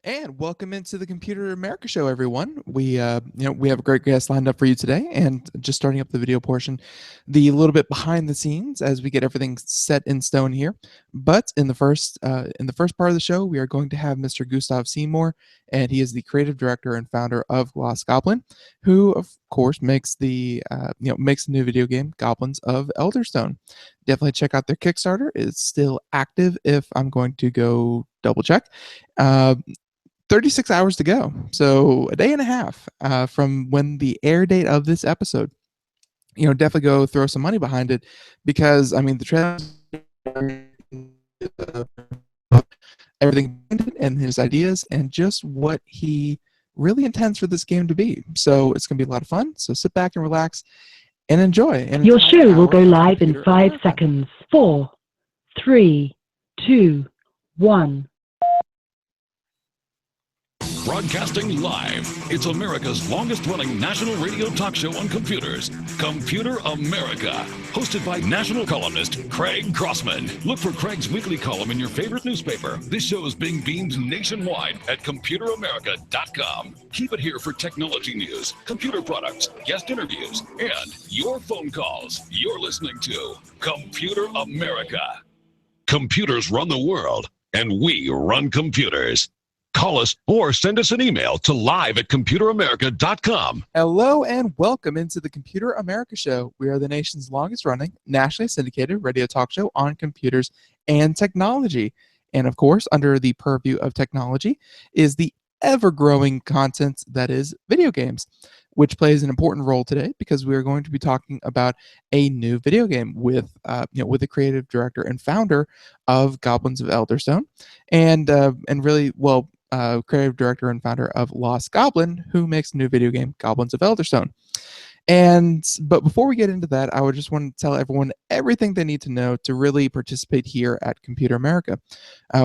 And welcome into the Computer America Show, everyone. We have a great guest lined up for you today, and just starting up the video portion, the little bit behind the scenes as we get everything set in stone here. But in the first part of the show, we are going to have Mr. Gustav Seymore, and he is the creative director and founder of Lost Goblin, who of course makes the new video game Goblins of Elderstone. Definitely check out their Kickstarter; it's still active. If I'm going to go double check. Uh, 36 hours to go. So a day and a half from when the air date of this episode. Definitely go throw some money behind it because, I mean, the trailer, everything and his ideas and just what he really intends for this game to be. So it's going to be a lot of fun. So sit back and relax and enjoy. And your show will go live in 5 seconds. 4, 3, 2, 1. Broadcasting live. It's America's longest-running national radio talk show on computers, Computer America. Hosted by national columnist Craig Crossman. Look for Craig's weekly column in your favorite newspaper. This show is being beamed nationwide at ComputerAmerica.com. Keep it here for technology news, computer products, guest interviews, and your phone calls. You're listening to Computer America. Computers run the world, and we run computers. Call us or send us an email to live@computeramerica.com. Hello and welcome into the Computer America Show. We are the nation's longest running, nationally syndicated radio talk show on computers and technology. And of course, under the purview of technology is the ever-growing content that is video games, which plays an important role today because we are going to be talking about a new video game with the creative director and founder of Goblins of Elderstone, and creative director and founder of Lost Goblin, who makes a new video game, Goblins of Elderstone. But before we get into that, I would just want to tell everyone everything they need to know to really participate here at Computer America.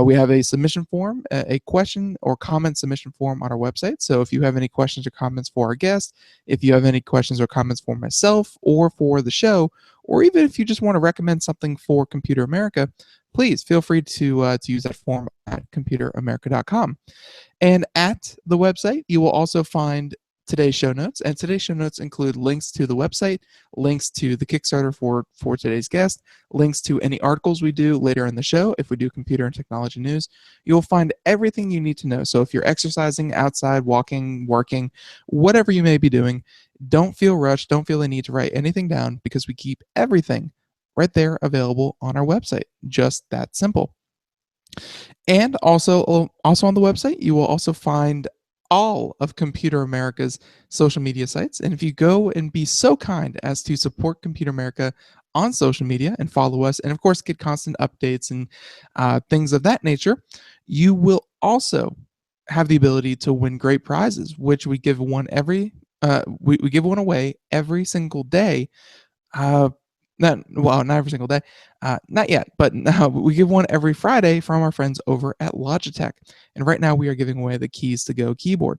We have a submission form, a question or comment submission form on our website. So if you have any questions or comments for our guest, if you have any questions or comments for myself or for the show, or even if you just want to recommend something for Computer America, please feel free to use that form at computeramerica.com. And at the website, you will also find today's show notes, and today's show notes include links to the website, links to the Kickstarter for today's guest, links to any articles we do later in the show. If we do computer and technology news, you'll find everything you need to know. So if you're exercising, outside, walking, working, whatever you may be doing, don't feel rushed, don't feel the need to write anything down, because we keep everything right there available on our website. Just that simple. And also on the website, you will also find all of Computer America's social media sites. And if you go and be so kind as to support Computer America on social media and follow us, and of course get constant updates and things of that nature, you will also have the ability to win great prizes, which we give one we give one away every single day. Not every single day, not yet, but we give one every Friday from our friends over at Logitech. And right now we are giving away the Keys to Go keyboard.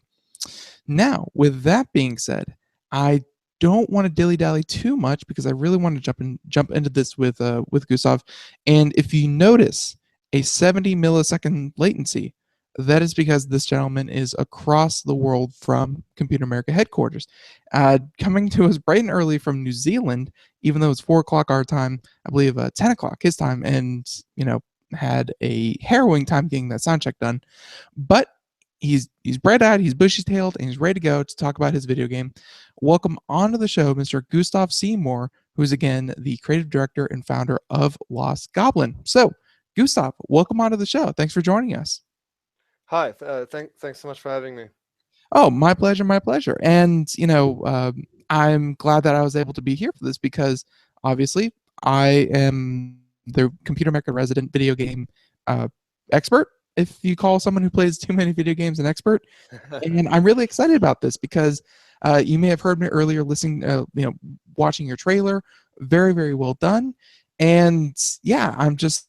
Now, with that being said, I don't want to dilly-dally too much because I really want to jump into this with Gustav. And if you notice a 70 millisecond latency, that is because this gentleman is across the world from Computer America headquarters, coming to us bright and early from New Zealand, even though it's 4 o'clock our time, I believe 10 o'clock his time, and had a harrowing time getting that sound check done. But he's bright-eyed, he's bushy-tailed, and he's ready to go to talk about his video game. Welcome onto the show, Mr. Gustav Seymore, who's again the creative director and founder of Lost Goblin. So, Gustav, welcome onto the show. Thanks for joining us. Hi, thanks so much for having me. Oh, my pleasure, my pleasure. And, I'm glad that I was able to be here for this because, obviously, I am the Computer America resident video game expert, if you call someone who plays too many video games an expert. And I'm really excited about this because you may have heard me earlier watching your trailer. Very, very well done. And, yeah, I'm just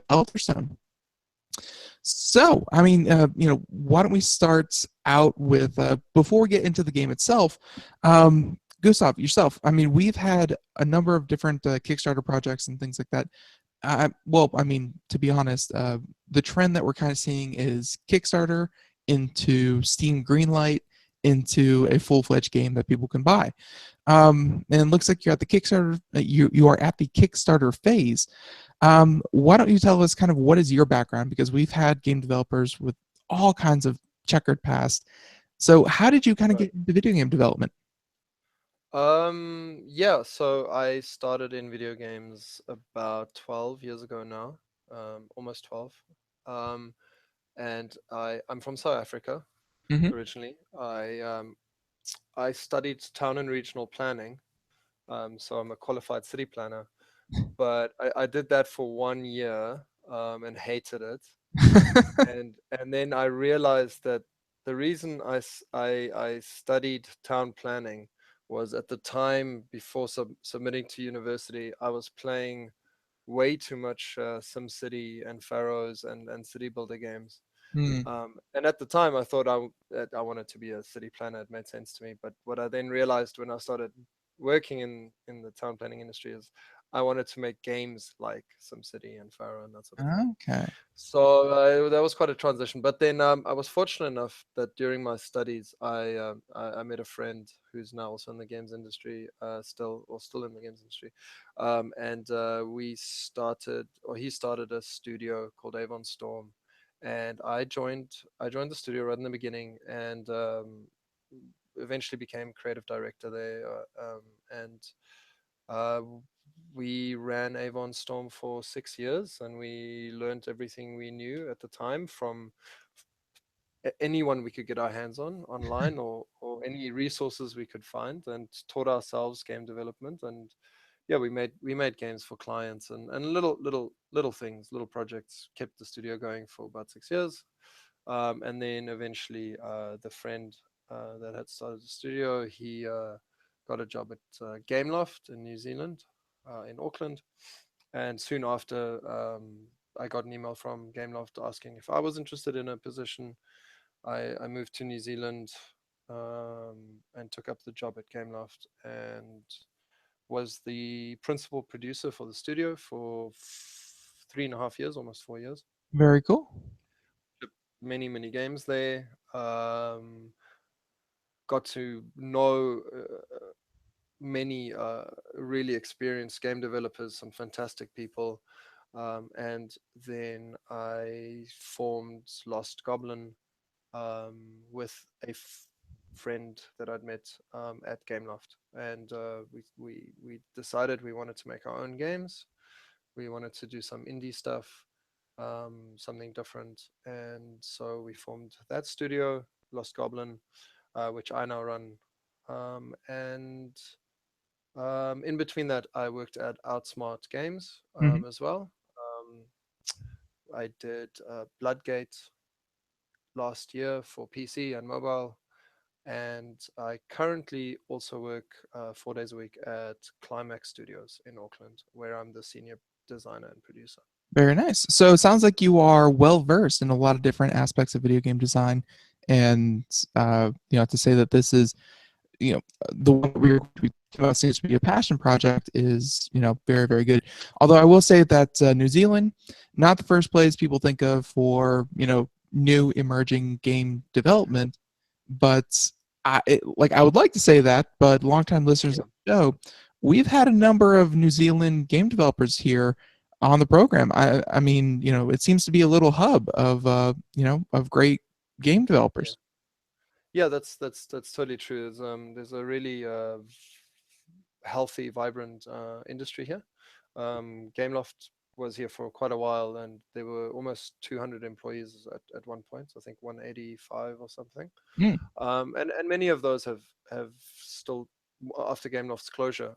Elderstone. So, I mean, why don't we start out with, before we get into the game itself, Gustav, yourself, I mean, we've had a number of different Kickstarter projects and things like that. To be honest, the trend that we're kind of seeing is Kickstarter into Steam Greenlight into a full-fledged game that people can buy. And it looks like you're at the Kickstarter. You are at the Kickstarter phase. Why don't you tell us kind of what is your background? Because we've had game developers with all kinds of checkered past. So how did you kind of Right. get into video game development? Yeah, so I started in video games about 12 years ago now, almost 12. Um, and I'm from South Africa Hmm. originally. I studied town and regional planning, so I'm a qualified city planner. But I did that for 1 year, and hated it. And then I realized that the reason I studied town planning was at the time before submitting to university, I was playing way too much SimCity and Pharaohs and city builder games. Hmm. And at the time, I thought that I wanted to be a city planner. It made sense to me. But what I then realized when I started working in the town planning industry is I wanted to make games like SimCity and Pharaoh and that sort of thing. Okay. So that was quite a transition. But then I was fortunate enough that during my studies, I met a friend who's now also in the games industry, still in the games industry, and he started a studio called Avon Storm, and I joined the studio right in the beginning, and eventually became creative director there, and uh, we ran Avon Storm for 6 years, and we learned everything we knew at the time from anyone we could get our hands on online, or any resources we could find, and taught ourselves game development. And yeah, we made games for clients, and little things, little projects, kept the studio going for about 6 years. And then eventually, the friend that had started the studio, he got a job at Gameloft in New Zealand, in Auckland. And soon after, I got an email from Gameloft asking if I was interested in a position. I moved to New Zealand, and took up the job at Gameloft, and was the principal producer for the studio for 3.5 years, almost 4 years. Very cool. Many games there. Got to know many really experienced game developers, some fantastic people. And then I formed Lost Goblin, um, with a friend that I'd met at Gameloft, and we decided we wanted to make our own games. We wanted to do some indie stuff, something different, and so we formed that studio, Lost Goblin, which I now run. And in between that, I worked at Outsmart Games, Hmm. as well. I did Bloodgate last year for PC and mobile, and I currently also work 4 days a week at Climax Studios in Auckland, where I'm the senior designer and producer. Very nice. So it sounds like you are well versed in a lot of different aspects of video game design, and to say that this is the one that we're going to be talking about seems to be a passion project is very, very good. Although I will say that New Zealand, not the first place people think of for new emerging game development, but I would like to say that, but longtime listeners Yeah. of the show, we've had a number of New Zealand game developers here on the program. I mean, it seems to be a little hub of of great game Yeah. developers. Yeah, that's totally true. There's a really healthy, vibrant industry here. Gameloft was here for quite a while, and there were almost 200 employees at one point. I think 185 or something. Hmm. And many of those have still, after Gameloft's closure,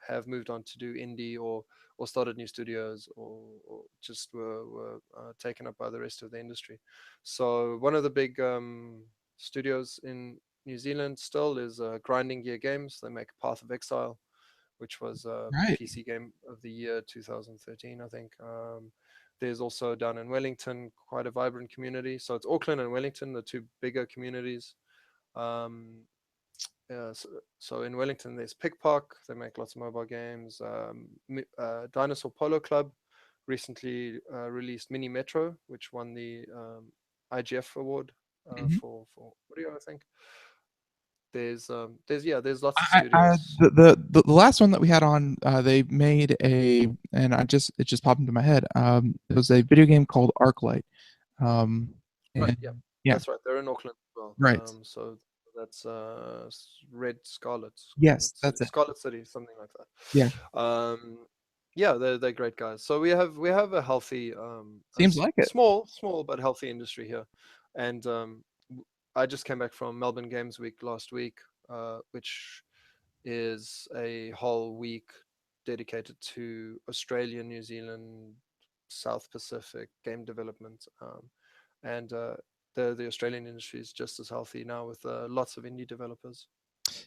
have moved on to do indie, or started new studios, or just were taken up by the rest of the industry. So one of the big studios in New Zealand still is Grinding Gear Games. They make Path of Exile, which was Right. PC Game of the Year 2013, I think. There's also down in Wellington quite a vibrant community. So it's Auckland and Wellington, the two bigger communities. Um, so in Wellington, there's Pick Park. They make lots of mobile games. Dinosaur Polo Club, recently released Mini Metro, which won the IGF award Mhm. for audio, I think. There's lots of I studios. the last one that we had on, they made and it just popped into my head. It was a video game called ArcLight. Um, Right, and yeah, yeah, that's right. They're in Auckland as well. right. So that's Red Scarlet, Yes, that's it. Scarlet City, something like Yeah, that. Yeah, they're great guys. So we have a healthy, seems like it. small but healthy industry here, and I just came back from Melbourne Games Week last week, which is a whole week dedicated to Australia, New Zealand, South Pacific game development, and the Australian industry is just as healthy now with lots of indie developers.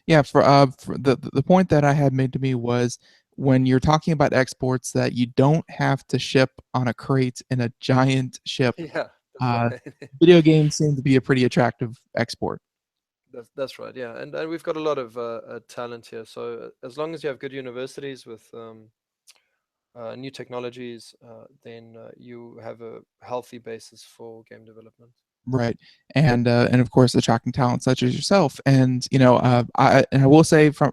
Yeah, for the point that I had made to me was when you're talking about exports that you don't have to ship on a crate in a giant ship. Yeah, that's Uh, right. Video games seem to be a pretty attractive export. That's right. Yeah, and we've got a lot of talent here. So as long as you have good universities with new technologies, then you have a healthy basis for game development. Right, and of course attracting talent such as yourself. And I will say from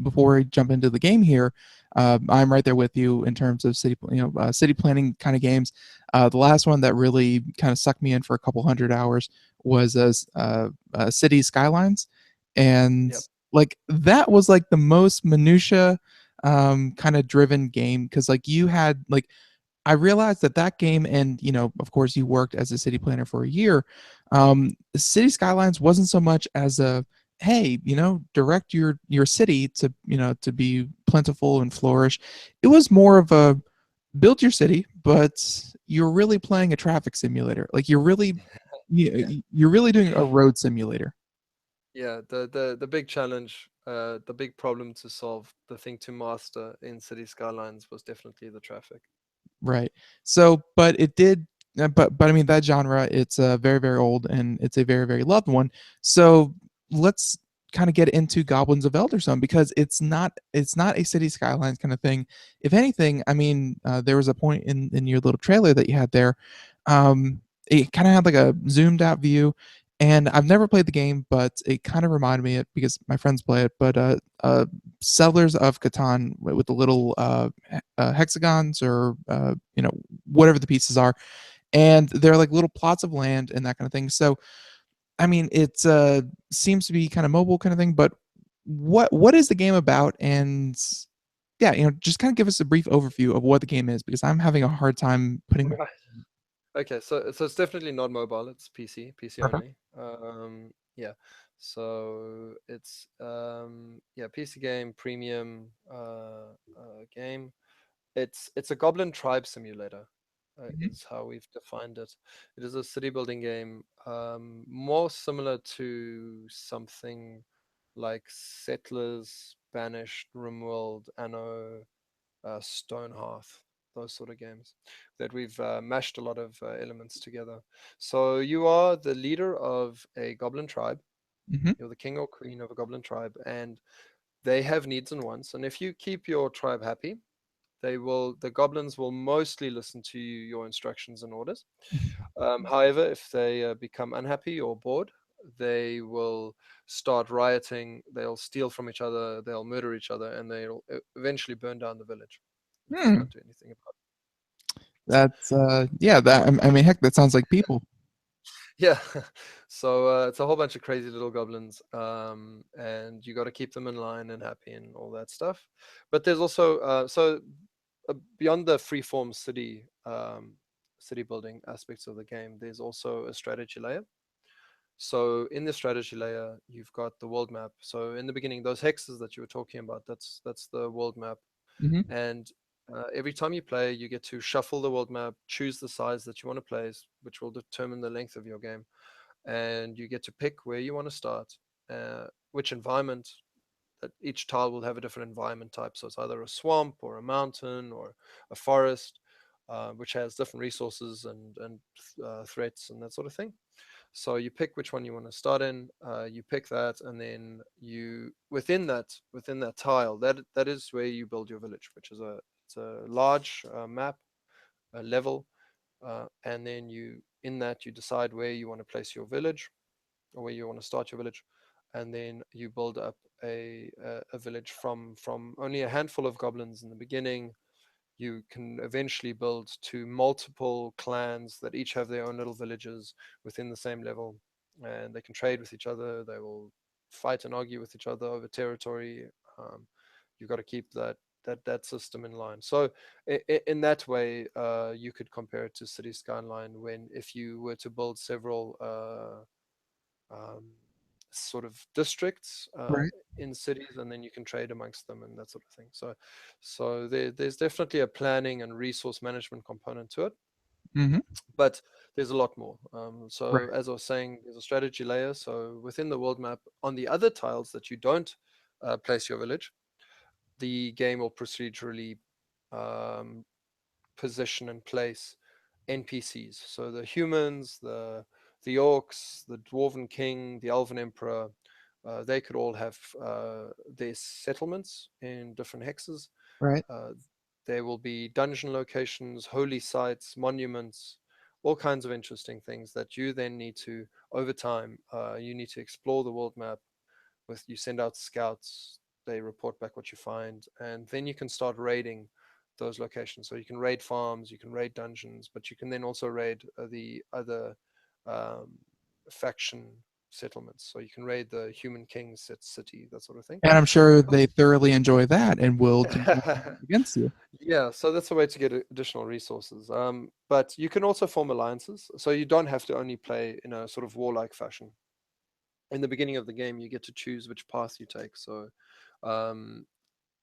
before we jump into the game here, I'm right there with you in terms of city planning kind of games. The last one that really kind of sucked me in for a couple hundred hours was City Skylines, and Yep. like that was like the most minutia kind of driven game because like you had like I realized that that game, and of course, you worked as a city planner for a year. City Skylines wasn't so much as a hey, direct your city to to be plentiful and flourish. It was more of a build your city, but you're really playing a traffic simulator. Like Yeah. you're really doing a road simulator. Yeah, the big challenge, the big problem to solve, the thing to master in City Skylines was definitely the traffic. Right. So, but it did, but I mean that genre, it's very very old and it's a very very loved one. So let's kind of get into Goblins of Elderstone because it's not a City Skylines kind of thing. If anything, I mean, there was a point in your little trailer that you had there. Um, it kind of had like a zoomed out view, and I've never played the game, but it kind of reminded me of it because my friends play it. But Settlers of Catan with the little hexagons or whatever the pieces are, and they're like little plots of land and that kind of thing. So I mean, it seems to be kind of mobile kind of thing. But what is the game about? And yeah, just kind of give us a brief overview of what the game is because I'm having a hard time putting my Right. Okay, so it's definitely not mobile. It's PC perfect. only. Yeah. So it's yeah, PC game, premium game. It's a Goblin Tribe Simulator, Mhm. is how we've defined it. It is a city building game, more similar to something like Settlers, Banished, RimWorld, Anno, Stonehearth, those sort of games that we've mashed a lot of elements together. So you are the leader of a Goblin tribe. Mhm. You're the king or queen of a Goblin tribe, and they have needs and wants. And if you keep your tribe happy, the goblins will mostly listen to your instructions and orders. However, if they become unhappy or bored, they will start rioting. They'll steal from each other. They'll murder each other, and they'll eventually burn down the village if you Hmm. don't do anything about That's yeah. That I mean, heck, that sounds like people. it. Yeah. So it's a whole bunch of crazy little goblins, and you got to keep them in line and happy and all that stuff. But there's also beyond the freeform city building aspects of the game, there's also a strategy layer. So in the strategy layer, you've got the world map. So in the beginning, those hexes that you were talking about, that's the world map. Hmm. And every time you play, you get to shuffle the world map, choose the size that you want to play, which will determine the length of your game. And you get to pick where you want to start, which environment. That each tile will have a different environment type. So it's either a swamp or a mountain or a forest, which has different resources and threats and that sort of thing. So you pick which one you want to start in. You pick that, and then you within that tile, that is where you build your village, which is it's a large map level, and then in that you decide where you want to place your village, or where you want to start your village, and then you build up a village from only a handful of goblins in the beginning. You can eventually build to multiple clans that each have their own little villages within the same level, and they can trade with each other. They will fight and argue with each other over territory. Um, you've got to keep that system in line. So in that way, you could compare it to City Skyline, when if you were to build several um, sort of districts Right. in cities, and then you can trade amongst them and that sort of thing. So there's definitely a planning and resource management component to it, Mm-hmm. but there's a lot more. Right. So as I was saying, there's a strategy layer. So within the world map, on the other tiles that you don't place your village, the game will procedurally um, position and place NPCs. So the humans, the orcs, the dwarven king, the elven emperor, they could all have their settlements in different hexes. Right. Uh, there will be dungeon locations, holy sites, monuments, all kinds of interesting things that you then need to, over time, you need to explore the world map with. You send out scouts, they report back what you find, and then you can start raiding those locations. So you can raid farms, you can raid dungeons, but you can then also raid the other um, faction settlements. So you can raid the human king's city, that sort of thing. And I'm sure they thoroughly enjoy that and will do nothing against you. Yeah, so that's a way to get additional resources. But you can also form alliances, so you don't have to only play in a sort of warlike fashion. In the beginning of the game, you get to choose which path you take. So um,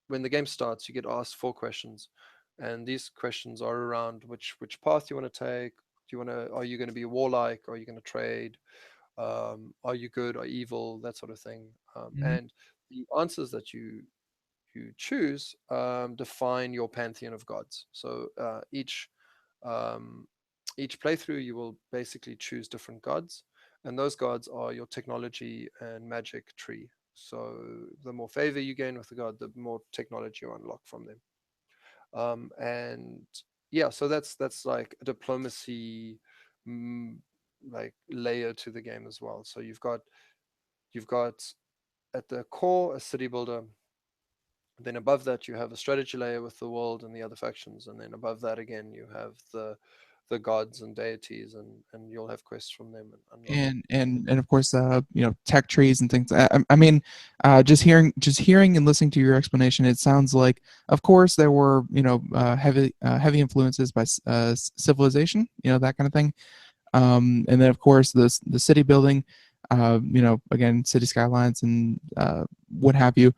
when the game starts, you get asked 4 questions, and these questions are around which path you want to take. Do you want to? Are you going to be warlike? Are you going to trade? Are you good or evil? That sort of thing. Mhm. And the answers that you choose define your pantheon of gods. So um, each playthrough, you will basically choose different gods, and those gods are your technology and magic tree. So the more favor you gain with the god, the more technology you unlock from them. And yeah, so that's like a diplomacy mm, like layer to the game as well. So you've got at the core a city builder. Then above that, you have a strategy layer with the world and the other factions, and then above that again, you have the gods and deities, and you'll have quests from them and unlock. And of course, tech trees and things. I mean, just hearing and listening to your explanation, it sounds like, of course, there were heavy influences by civilization, that kind of thing. And then of course the city building, again, city skylines and what have you.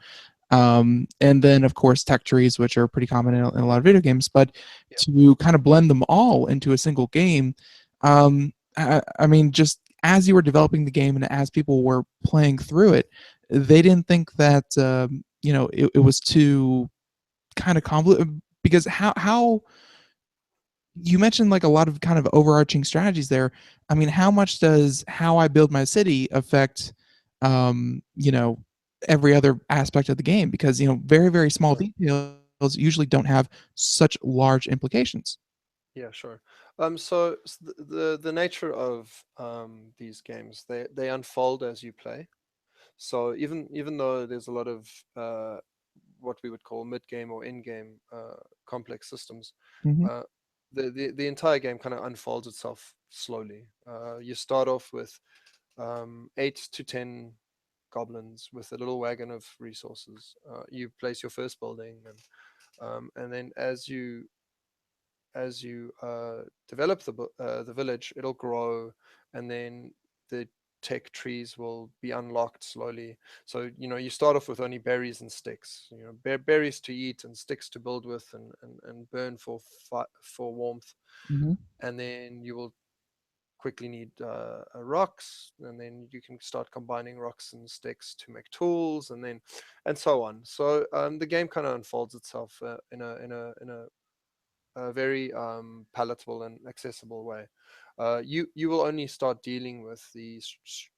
And then of course tech trees, which are pretty common in a lot of video games. But Yeah, to kind of blend them all into a single game, I mean, just as you were developing the game and as people were playing through it, they didn't think that it was too kind of convoluted, because how you mentioned like a lot of kind of overarching strategies there. I mean, how much does how I build my city affect, um, you know, every other aspect of the game? Because very very small sure. details usually don't have such large implications. Yeah, sure. So the nature of these games, they unfold as you play. So even though there's a lot of what we would call mid-game or in-game complex systems, Hmm. uh, the entire game kind of unfolds itself slowly. You start off with 8 to 10 goblins with a little wagon of resources. You place your first building, and then as you develop the village, it'll grow, and then the tech trees will be unlocked slowly. So you start off with only berries and sticks. Berries to eat and sticks to build with, and burn for warmth. Hmm. And then you will quickly need rocks, and then you can start combining rocks and sticks to make tools, and so on. So the game kind of unfolds itself in a very palatable and accessible way. You will only start dealing with the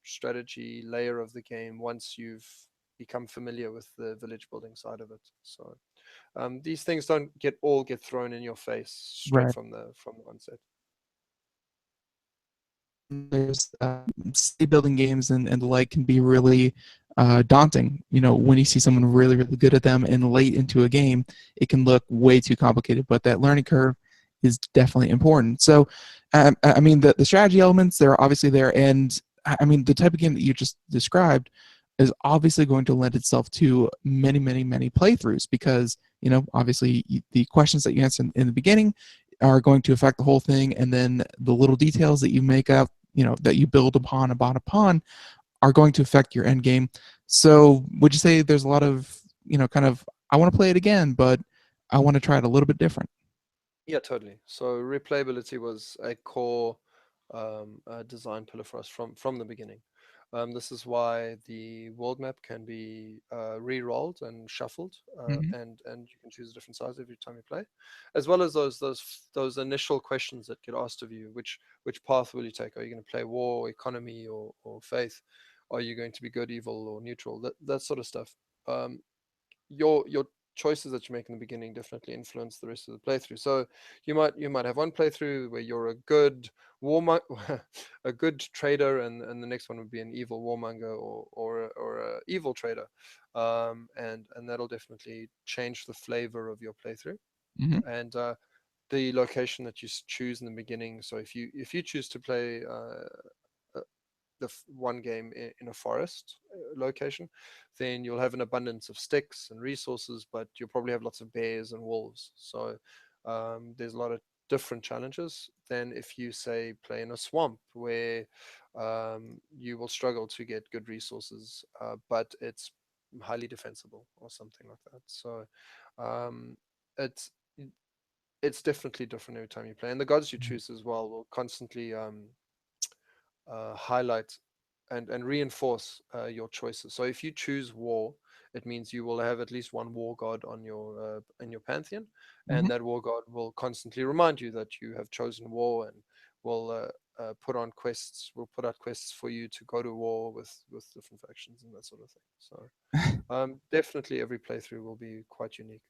strategy layer of the game once you've become familiar with the village building side of it. So These things don't get thrown in your face straight Right. from the onset. There's city building games and the like can be really daunting. When you see someone really, really good at them and late into a game, it can look way too complicated. But that learning curve is definitely important. So, I mean, the strategy elements, they're obviously there. And I mean, the type of game that you just described is obviously going to lend itself to many, many, many playthroughs because, obviously the questions that you answer in the beginning are going to affect the whole thing. And then the little details that you make up, that you build upon are going to affect your end game. So would you say there's a lot of, kind of, I want to play it again, but I want to try it a little bit different? Yeah, totally. So replayability was a core design pillar for us from the beginning. This is why the world map can be re-rolled and shuffled, Mm-hmm. and you can choose a different size every time you play, as well as those initial questions that get asked of you. Which path will you take? Are you going to play war, economy, or faith? Are you going to be good, evil, or neutral? That sort of stuff. Um, your choices that you make in the beginning definitely influence the rest of the playthrough. So you might have one playthrough where you're a good a good trader, and the next one would be an evil warmonger or a evil trader, and that'll definitely change the flavor of your playthrough. Mm-hmm. And the location that you choose in the beginning. So if you choose to play one game in a forest location, then you'll have an abundance of sticks and resources, but you'll probably have lots of bears and wolves. So there's a lot of different challenges than if you say play in a swamp where you will struggle to get good resources, but it's highly defensible or something like that. So um, it's it's definitely different every time you play, and the gods you choose as well will constantly highlight and reinforce your choices. So if you choose war, it means you will have at least one war god on your in your pantheon, Mm-hmm. and that war god will constantly remind you that you have chosen war, and will will put out quests for you to go to war with different factions and that sort of thing. So definitely every playthrough will be quite unique.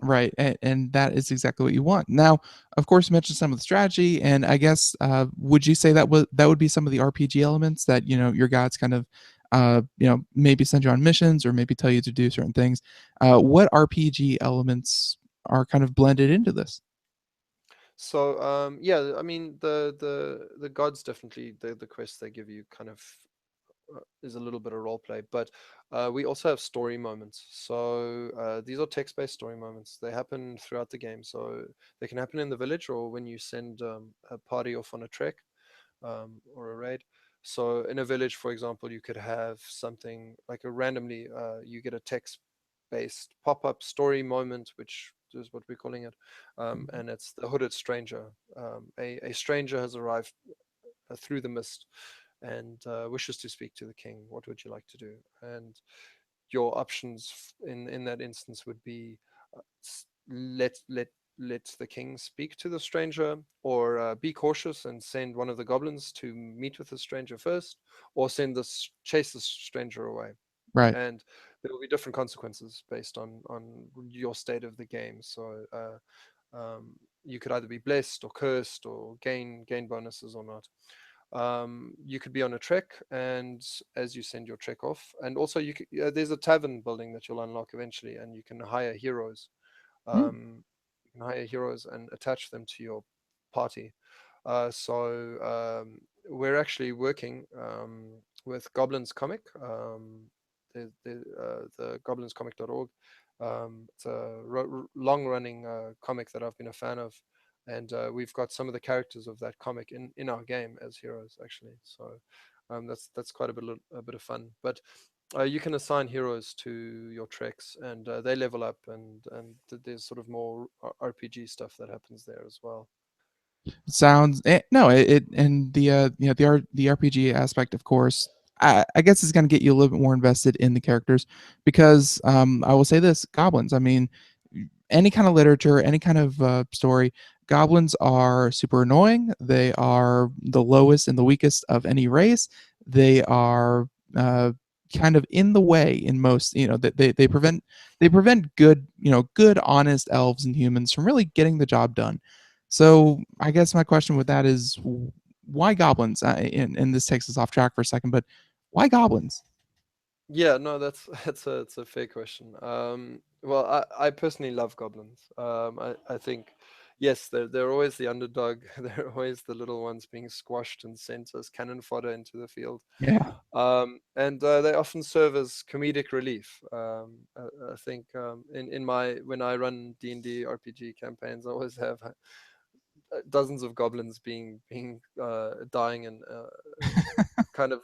Right, and that is exactly what you want. Now, of course, you mentioned some of the strategy, and I guess would you say that would be some of the RPG elements that your gods kind of maybe send you on missions or maybe tell you to do certain things? What RPG elements are kind of blended into this? So yeah, I mean the gods definitely the quests they give you kind of is a little bit of role play, but we also have story moments. So these are text-based story moments. They happen throughout the game. So they can happen in the village or when you send a party off on a trek or a raid. So in a village, for example, you could have something like a randomly you get a text-based pop-up story moment, which is what we're calling it, and it's the hooded stranger. A stranger has arrived through the mist and wishes to speak to the king. What would you like to do? And your options in that instance would be let the king speak to the stranger, or be cautious and send one of the goblins to meet with the stranger first, or chase the stranger away. Right. And there will be different consequences based on your state of the game. So you could either be blessed or cursed or gain bonuses or not. You could be on a trek, and as you send your trek off, and also there's a tavern building that you'll unlock eventually, and you can hire heroes. Mm, You can hire heroes and attach them to your party. So we're actually working with Goblins Comic, the goblinscomic.org. It's a long-running comic that I've been a fan of, and we've got some of the characters of that comic in our game as heroes actually. So that's quite a bit of fun. But you can assign heroes to your treks, and they level up, and there's sort of more RPG stuff that happens there as well. sounds no it and the RPG aspect, of course. I guess it's going to get you a little bit more invested in the characters because I will say this: goblins. I mean, any kind of literature, any kind of story, goblins are super annoying. They are the lowest and the weakest of any race. They are kind of in the way in most, that they prevent good, good honest elves and humans from really getting the job done. So I guess my question with that is, why goblins? And this takes us off track for a second, but why goblins? Yeah, no, that's it's a fair question. Well, I personally love goblins. I think, yes, they're always the underdog. They're always the little ones being squashed and sent as cannon fodder into the field. Yeah. And they often serve as comedic relief. I think in my when I run D&D RPG campaigns, I always have dozens of goblins being dying in kind of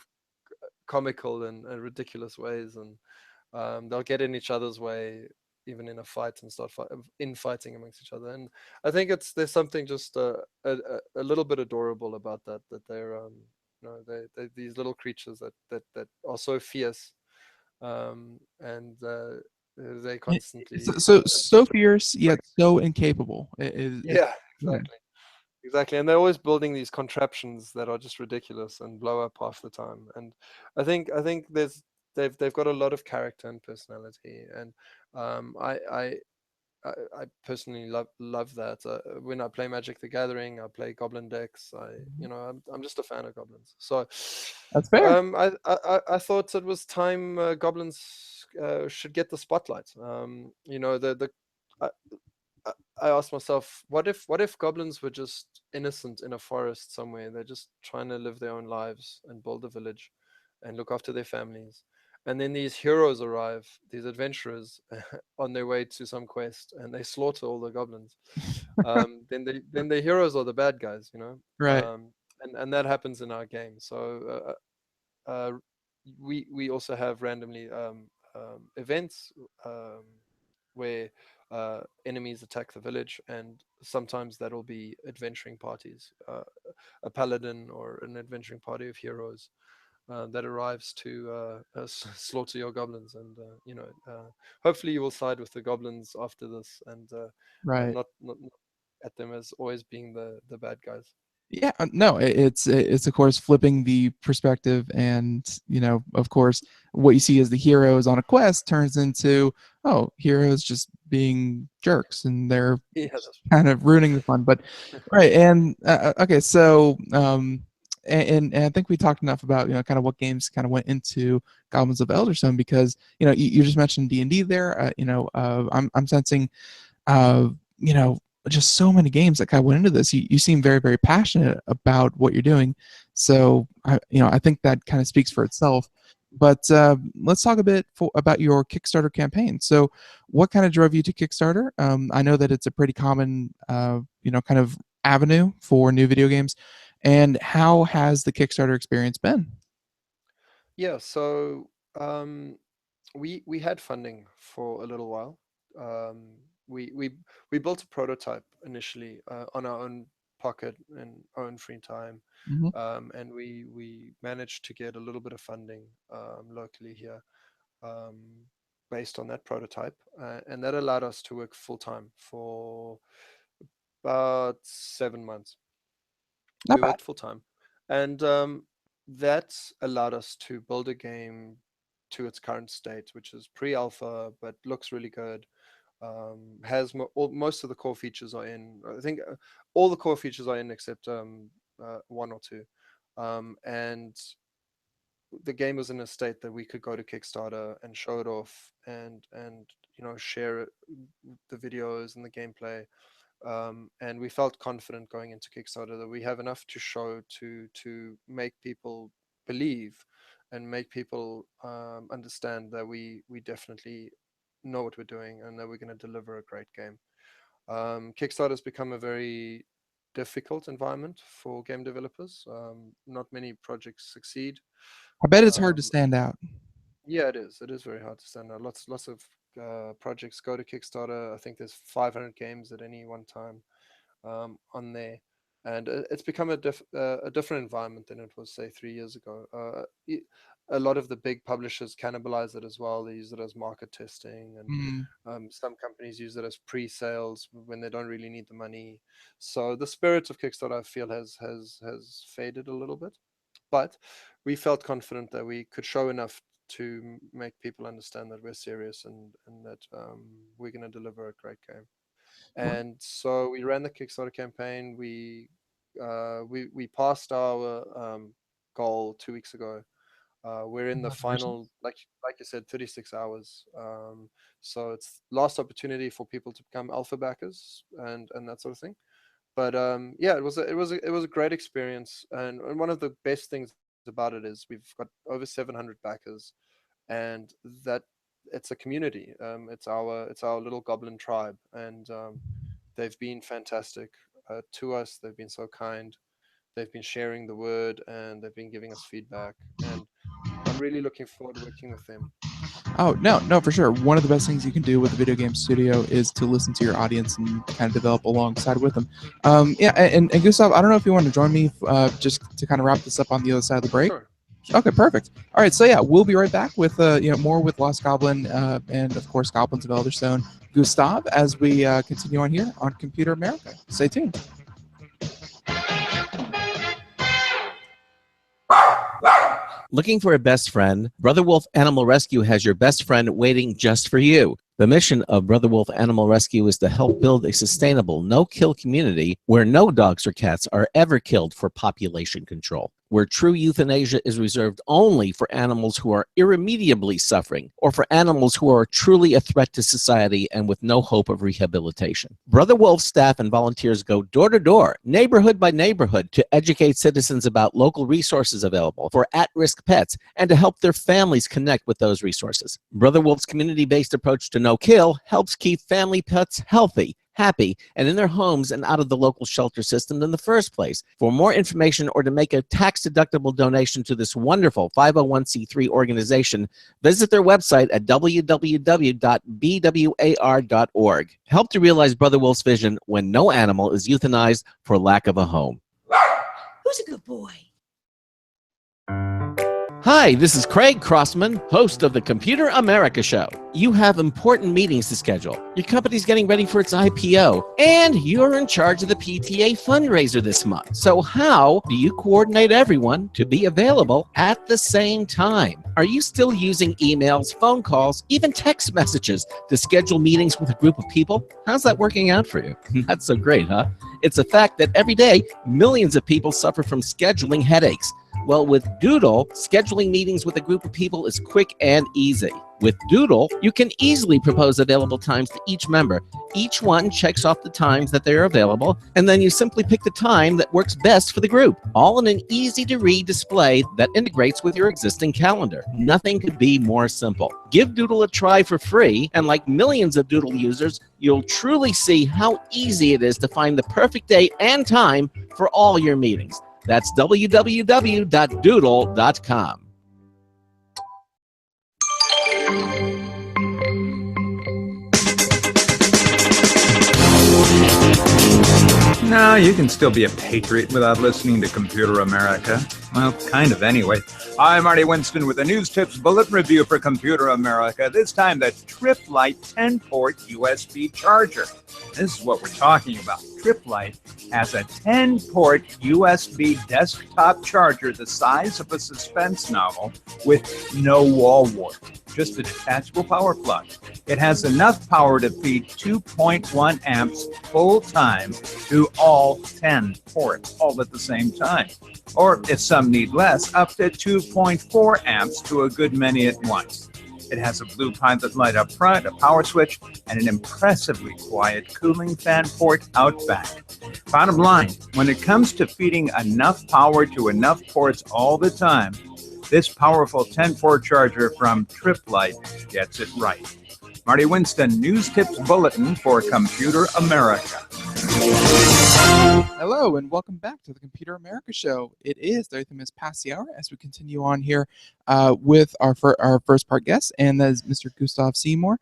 comical and ridiculous ways, and they'll get in each other's way even in a fight and start infighting amongst each other. And I think there's something just a little bit adorable about that they're they these little creatures that are so fierce, and they Y- constantly so fierce yet break. so incapable. Yeah, Yeah. exactly. Exactly, and they're always building these contraptions that are just ridiculous and blow up half the time. And I think they've got a lot of character and personality, and um, I I I personally love that. When I play Magic the Gathering, I play Goblin decks. I'm just a fan of goblins. So That's fair. I thought it was time goblins should get the spotlight. The I, I I asked myself, what if goblins were just innocent in a forest somewhere? They're just trying to live their own lives and build a village and look after their families. And then these heroes arrive, these adventurers, on their way to some quest, and they slaughter all the goblins. Then the heroes are the bad guys, Right. and that happens in our game. So we also have randomly events where enemies attack the village, and sometimes that'll be adventuring parties, a paladin or an adventuring party of heroes that arrives to slaughter your goblins, and hopefully you will side with the goblins after this, and Right. not at them as always being the bad guys. Yeah, no, it's of course flipping the perspective, and of course, what you see as the heroes on a quest turns into, oh, heroes just being jerks, and they're Yeah, that's kind of ruining the fun. But right, and okay, so and I think we talked enough about kind of what games kind of went into Goblins of Elderstone, because you just mentioned D&D there. I'm sensing uh, you know, just so many games that kind of went into this. You seem very, very passionate about what you're doing. So I think that kind of speaks for itself. But let's talk a bit about your Kickstarter campaign. So, what kind of drove you to Kickstarter? I know that it's a pretty common, kind of avenue for new video games. And how has the Kickstarter experience been? Yeah, so we had funding for a little while. Um, we built a prototype initially on our own pocket and own free time, Hmm. and we managed to get a little bit of funding locally here, um, based on that prototype, and that allowed us to work full time for about 7 months. Not We bad. worked full time, and that allowed us to build a game to its current state, which is pre-alpha, but looks really good. Has most of the core features are in. I think all the core features are in except one or two, and the game was in a state that we could go to Kickstarter and show it off, and share the videos and the gameplay, and we felt confident going into Kickstarter that we have enough to show to make people believe and make people understand that we definitely know what we're doing and that we're going to deliver a great game. Kickstarter has become a very difficult environment for game developers. Not many projects succeed. I bet it's hard to Um, stand out. yeah, it is. It is very hard to stand out. Lots of projects go to Kickstarter. I think there's 500 games at any one time on there, and it's become a different environment than it was, say, 3 years ago. A lot of the big publishers cannibalize it as well. They use it as market testing, and Mm. some companies use it as pre-sales when they don't really need the money. So the spirit of Kickstarter, I feel, has faded a little bit, but we felt confident that we could show enough make people understand that we're serious and that we're going to deliver a great game. And so we ran the Kickstarter campaign. We passed our goal 2 weeks ago. We're in the final, like you said, 36 hours. So it's last opportunity for people to become alpha backers and that sort of thing. But yeah, it was a great experience. And one of the best things about it is we've got over 700 backers, and that it's a community. It's our little Goblin Tribe, and they've been fantastic to us. They've been so kind. They've been sharing the word, and they've been giving us feedback. And I'm really looking forward to working with them. Oh, no, for sure. One of the best things you can do with a video game studio is to listen to your audience and kind of develop alongside with them. Yeah, and Gustav, I don't know if you want to join me just to kind of wrap this up on the other side of the break. Sure. Okay, perfect. All right, so yeah, we'll be right back with more with Lost Goblin and of course Goblins of Elderstone. Gustav, as we continue on here on Computer America. Stay tuned. Looking for a best friend? Brother Wolf Animal Rescue has your best friend waiting just for you. The mission of Brother Wolf Animal Rescue is to help build a sustainable, no-kill community where no dogs or cats are ever killed for population control, where true euthanasia is reserved only for animals who are irremediably suffering, or for animals who are truly a threat to society and with no hope of rehabilitation. Brother Wolf's staff and volunteers go door to door, neighborhood by neighborhood, to educate citizens about local resources available for at-risk pets and to help their families connect with those resources. Brother Wolf's community-based approach to no-kill helps keep family pets healthy, happy, and in their homes and out of the local shelter system in the first place. For more information or to make a tax-deductible donation to this wonderful 501c3 organization, visit their website at www.bwar.org. Help to realize Brother Wolf's vision when no animal is euthanized for lack of a home. Who's a good boy? Hi, this is Craig Crossman, host of the Computer America Show. You have important meetings to schedule. Your company's getting ready for its IPO, and you're in charge of the PTA fundraiser this month. So how do you coordinate everyone to be available at the same time? Are you still using emails, phone calls, even text messages to schedule meetings with a group of people? How's that working out for you? Not so great, huh? It's a fact that every day, millions of people suffer from scheduling headaches. Well, with Doodle, scheduling meetings with a group of people is quick and easy. With Doodle, you can easily propose available times to each member. Each one checks off the times that they are available, and then you simply pick the time that works best for the group, all in an easy-to-read display that integrates with your existing calendar. Nothing could be more simple. Give Doodle a try for free, and like millions of Doodle users, you'll truly see how easy it is to find the perfect day and time for all your meetings. That's www.doodle.com. No, you can still be a patriot without listening to Computer America. Well, kind of anyway. I'm Marty Winston with the News Tips Bulletin Review for Computer America. This time, the Trip Lite 10-port USB charger. This is what we're talking about. Trip Lite has a 10-port USB desktop charger the size of a suspense novel with no wall wart, just a detachable power plug. It has enough power to feed 2.1 amps full time to all 10 ports, all at the same time. Or if some need less, up to 2.4 amps to a good many at once. It has a blue pilot light up front, a power switch, and an impressively quiet cooling fan port out back. Bottom line, when it comes to feeding enough power to enough ports all the time, this powerful 10-port charger from Trip Lite gets it right. Marty Winston, News Tips Bulletin for Computer America. Hello, and welcome back to the Computer America Show. It is 30 minutes past the hour as we continue on here with our first part guest, and that is Mr. Gustav Seymore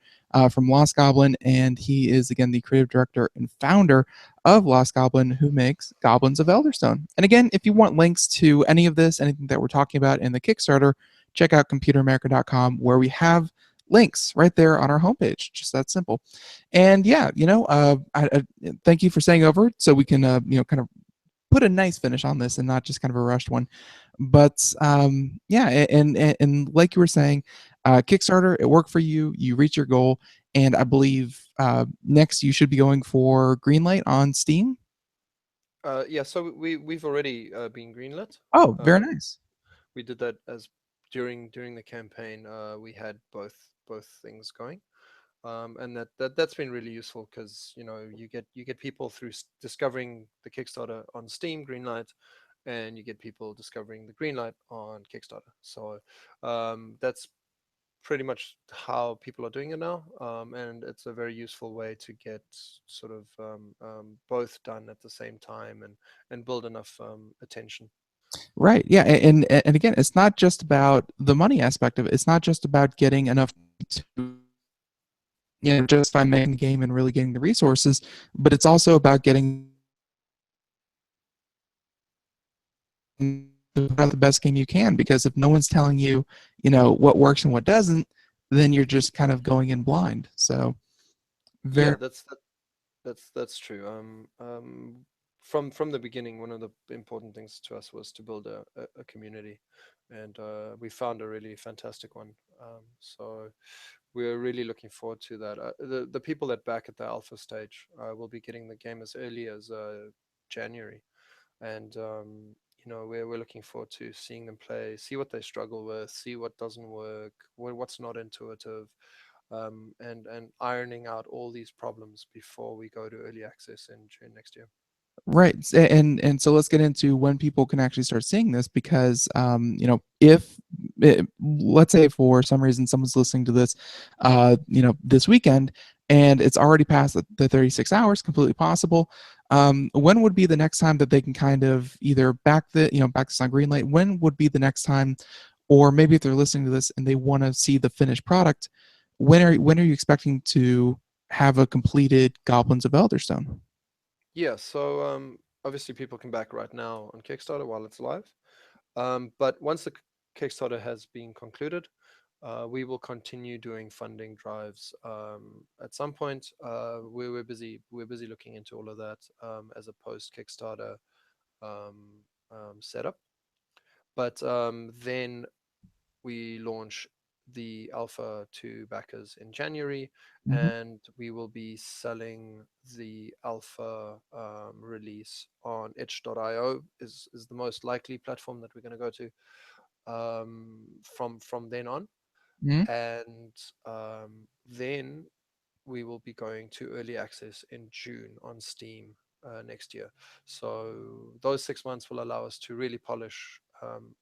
from Lost Goblin, and he is, again, the creative director and founder of Lost Goblin, who makes Goblins of Elderstone. And again, if you want links to any of this, anything that we're talking about in the Kickstarter, check out computeramerica.com, where we have links right there on our homepage. Just that simple. And yeah, I thank you for staying over so we can kind of put a nice finish on this and not just kind of a rushed one. But yeah, and like you were saying, Kickstarter, it worked for you. You reached your goal, and I believe next you should be going for Greenlight on Steam. Yeah, so we've already been greenlit. Oh, very Um, nice. we did that as during the campaign. We had both things going, and that's been really useful because you get people through discovering the Kickstarter on Steam Greenlight, and you get people discovering the Greenlight on Kickstarter. So that's pretty much how people are doing it now, and it's a very useful way to get sort of both done at the same time and build enough attention. Right. Yeah. And again, it's not just about the money aspect of it. It's not just about getting enough to justify making the game and really getting the resources, but it's also about getting the best game you can. Because if no one's telling you, what works and what doesn't, then you're just kind of going in blind. So Yeah, very that's true. From the beginning, one of the important things to us was to build a community, and we found a really fantastic one. So we're really looking forward to that. The people that back at the alpha stage will be getting the game as early as January, and we're looking forward to seeing them play, see what they struggle with, see what doesn't work, what's not intuitive, and ironing out all these problems before we go to early access in June next year. right. And so let's get into when people can actually start seeing this, because if let's say for some reason someone's listening to this this weekend, and it's already past the 36 hours, completely possible. When would be the next time that they can kind of either back this on Greenlight? When would be the next time, or maybe if they're listening to this and they want to see the finished product, when are you expecting to have a completed Goblins of Elderstone? Yeah, so obviously people can back right now on Kickstarter while it's live. But once the Kickstarter has been concluded, we will continue doing funding drives. At some point, we're busy looking into all of that as a post Kickstarter setup. But then we launch the alpha to backers in January, Mhm. and we will be selling the alpha release on itch.io is the most likely platform that we're going to go to from then on, Mhm. and then we will be going to early access in June on Steam next year. So those 6 months will allow us to really polish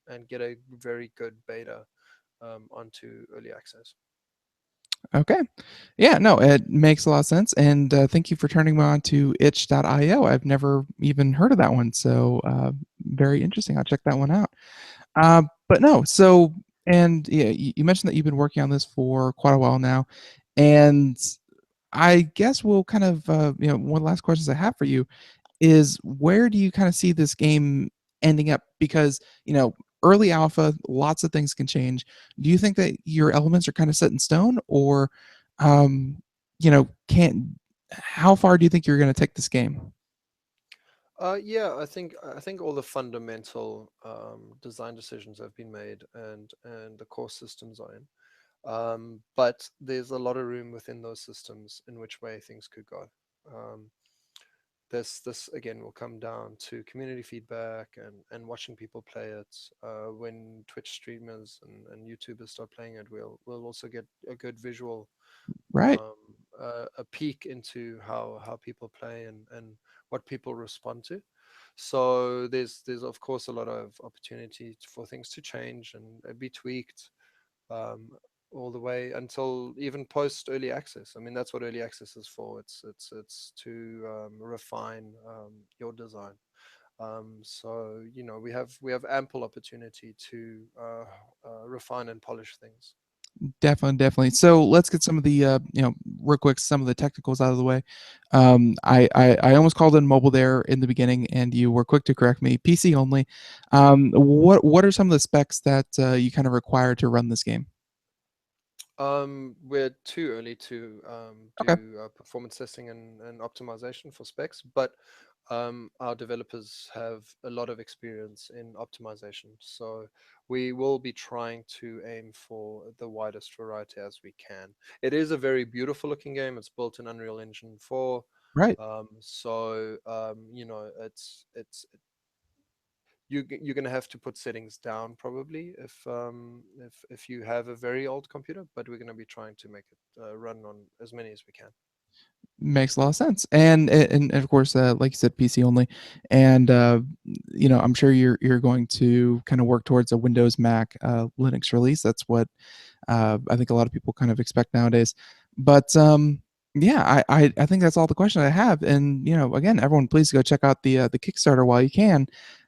and get a very good beta onto early access. Okay. Yeah, no, it makes a lot of sense. And thank you for turning me on to itch.io. I've never even heard of that one. So very interesting. I'll check that one out. But no, so, and yeah, you mentioned that you've been working on this for quite a while now. And I guess we'll kind of, one of the last questions I have for you is, where do you kind of see this game ending up? Because, early alpha, lots of things can change. Do you think that your elements are kind of set in stone, or, can't, how far do you think you're going to take this game? Yeah, I think all the fundamental design decisions have been made, and the core systems are in. But there's a lot of room within those systems in which way things could go. Um, this again will come down to community feedback and watching people play it. When Twitch streamers and YouTubers start playing it, we'll also get a good visual, Right. um, a peek into how people play and what people respond to. So there's of course a lot of opportunity for things to change and be tweaked, um, all the way until even post early access. I mean, that's what early access is for. It's to refine your design. So we have ample opportunity to refine and polish things. Definitely, definitely. So let's get some of the, real quick, some of the technicals out of the way. I almost called in mobile there in the beginning, and you were quick to correct me. PC only. What are some of the specs that you kind of require to run this game? We're too early to Okay. do performance testing and optimization for specs, but our developers have a lot of experience in optimization. So we will be trying to aim for the widest variety as we can. It is a very beautiful looking game. It's built in Unreal Engine 4. Right. You're going to have to put settings down probably if you have a very old computer, but we're going to be trying to make it run on as many as we can. Makes a lot of sense. And of course, like you said, PC only. And I'm sure you're going to kind of work towards a Windows, Mac, Linux release. That's what I think a lot of people kind of expect nowadays. But yeah, I think that's all the questions I have. And again, everyone, please go check out the Kickstarter while you can.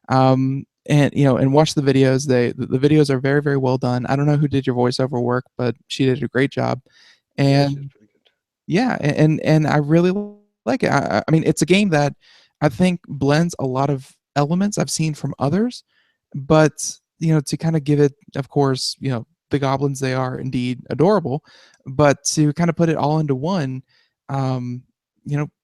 And watch the videos. The videos are very, very well done. I don't know who did your voiceover work, but she did a great job. Yeah, she's And pretty good. yeah, and I really like it. I mean, it's a game that I think blends a lot of elements I've seen from others, but to kind of give it, of course, the goblins, they are indeed adorable, but to kind of put it all into one, um,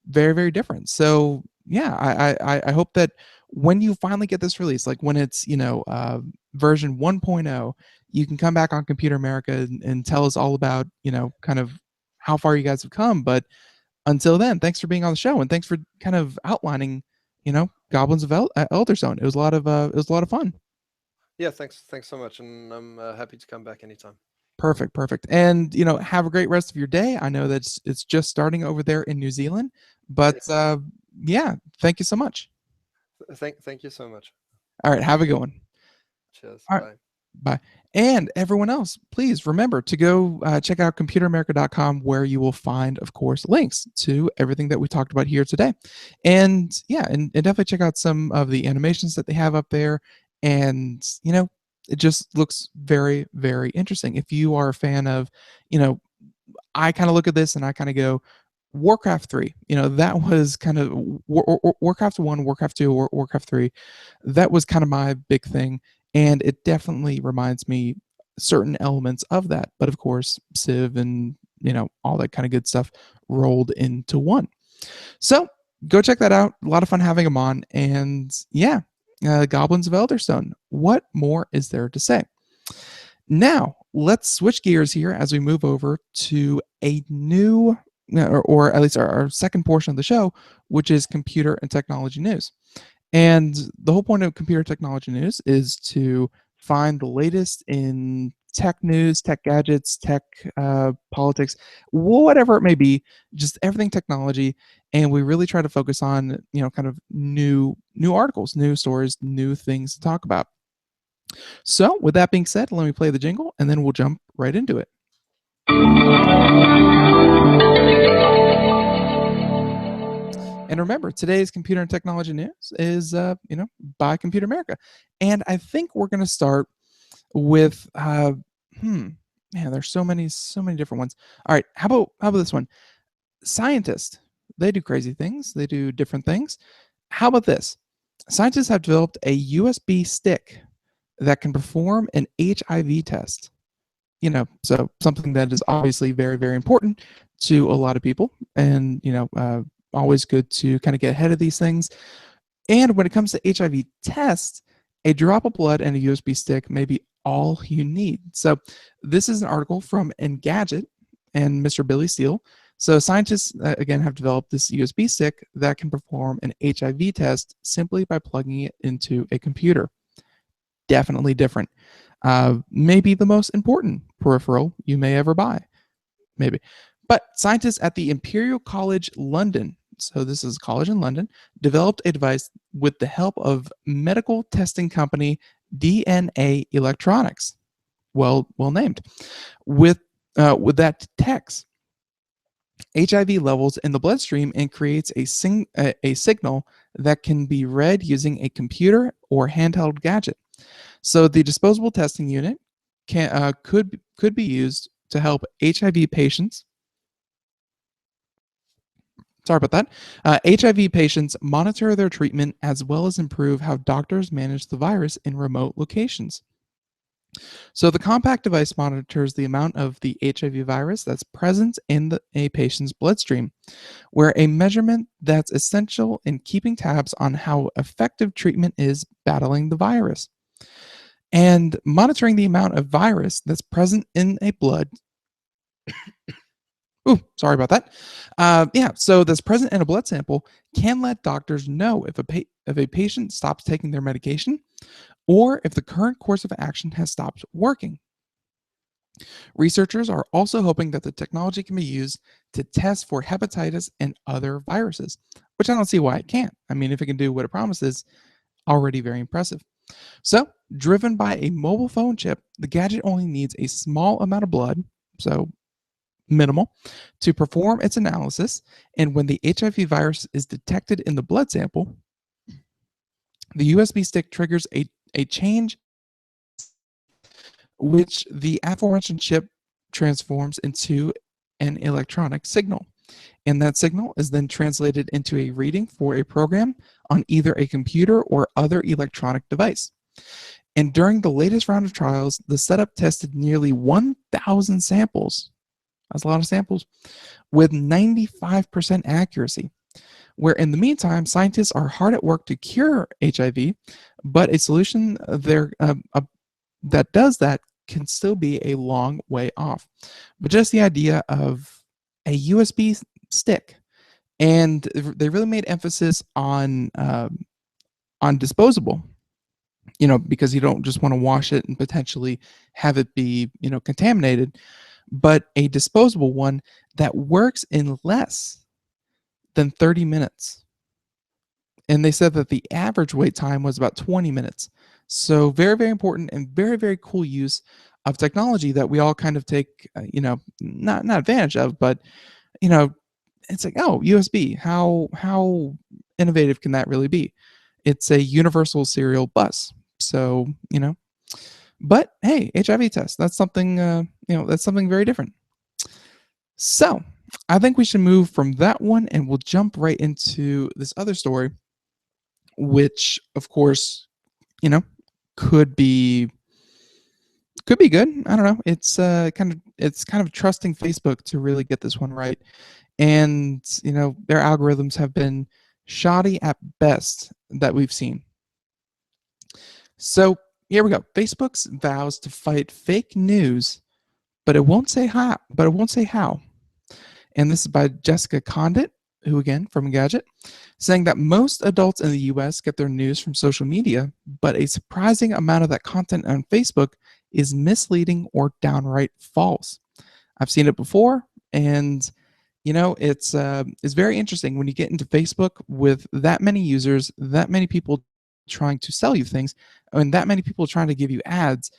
very, very different. So yeah, I hope that when you finally get this release, like when it's version 1.0, you can come back on Computer America and tell us all about kind of how far you guys have come. But until then, thanks for being on the show, and thanks for kind of outlining, Goblins of Elderstone. It was a lot of fun. Yeah, thanks so much, and I'm happy to come back anytime. Perfect. And have a great rest of your day. I know that it's just starting over there in New Zealand, but yeah, thank you so much. Thank you so much. All right, have a good one. Cheers. All right. Bye. Bye. And everyone else, please remember to go check out computeramerica.com, where you will find, of course, links to everything that we talked about here today. And yeah, and definitely check out some of the animations that they have up there. And, it just looks very, very interesting. If you are a fan of, I kind of look at this and I kind of go, Warcraft 3, that was kind of Warcraft 1, Warcraft 2, Warcraft 3. That was kind of my big thing. And it definitely reminds me certain elements of that. But of course, Civ and, all that kind of good stuff rolled into one. So go check that out. A lot of fun having them on. And yeah, Goblins of Elderstone. What more is there to say? Now, let's switch gears here as we move over to a new, or at least our second portion of the show, which is computer and technology news. And the whole point of computer technology news is to find the latest in tech news, tech gadgets, tech politics, whatever it may be, just everything technology. And we really try to focus on, kind of new articles, new stories, new things to talk about. So with that being said, let me play the jingle and then we'll jump right into it. And remember, today's computer and technology news is, by Computer America. And I think we're going to start with, man, there's so many different ones. All right, how about this one? Scientists, they do crazy things. They do different things. How about this? Scientists have developed a USB stick that can perform an HIV test. So something that is obviously very, very important to a lot of people, and always good to kind of get ahead of these things. And when it comes to HIV tests, a drop of blood and a USB stick may be all you need. So this is an article from Engadget and Mr. Billy Steele. So scientists, again, have developed this USB stick that can perform an HIV test simply by plugging it into a computer. Definitely different. Maybe the most important peripheral you may ever buy. Maybe. But scientists at the Imperial College London, so this is a college in London, developed a device with the help of medical testing company DNA Electronics. Well named. With that detects HIV levels in the bloodstream and creates a signal that can be read using a computer or handheld gadget. So the disposable testing unit could be used to help HIV patients. Sorry about that. HIV patients monitor their treatment as well as improve how doctors manage the virus in remote locations. So the compact device monitors the amount of the HIV virus that's present in a patient's bloodstream, where a measurement that's essential in keeping tabs on how effective treatment is battling the virus. And monitoring the amount of virus that's present in a blood. Ooh, sorry about that. Yeah, so that's present in a blood sample can let doctors know if a patient stops taking their medication or if the current course of action has stopped working. Researchers are also hoping that the technology can be used to test for hepatitis and other viruses, which I don't see why it can't. I mean, if it can do what it promises, already very impressive. So, driven by a mobile phone chip, the gadget only needs a small amount of blood, so minimal, to perform its analysis. And when the HIV virus is detected in the blood sample, the USB stick triggers a change which the aforementioned chip transforms into an electronic signal. And that signal is then translated into a reading for a program on either a computer or other electronic device. And during the latest round of trials, the setup tested nearly 1,000 samples. That's a lot of samples, with 95% accuracy. Where in the meantime, scientists are hard at work to cure HIV, but a solution that does that can still be a long way off. But just the idea of a USB stick, and they really made emphasis on disposable, because you don't just want to wash it and potentially have it be, contaminated, but a disposable one that works in less than 30 minutes. And they said that the average wait time was about 20 minutes. So very, very important and very, very cool use of technology that we all kind of take, not advantage of, but, it's like, oh, USB, how innovative can that really be? It's a universal serial bus. So, but hey, HIV test, that's something, that's something very different. So I think we should move from that one and we'll jump right into this other story, which of course, could be good. I don't know. It's kind of trusting Facebook to really get this one right. And, their algorithms have been shoddy at best that we've seen. So here we go. Facebook's vows to fight fake news, but it won't say how. And this is by Jessica Condit, who again from Gadget, saying that most adults in the US get their news from social media, but a surprising amount of that content on Facebook is misleading or downright false. I've seen it before, and it's very interesting when you get into Facebook with that many users, that many people trying to sell you things, and that many people trying to give you ads.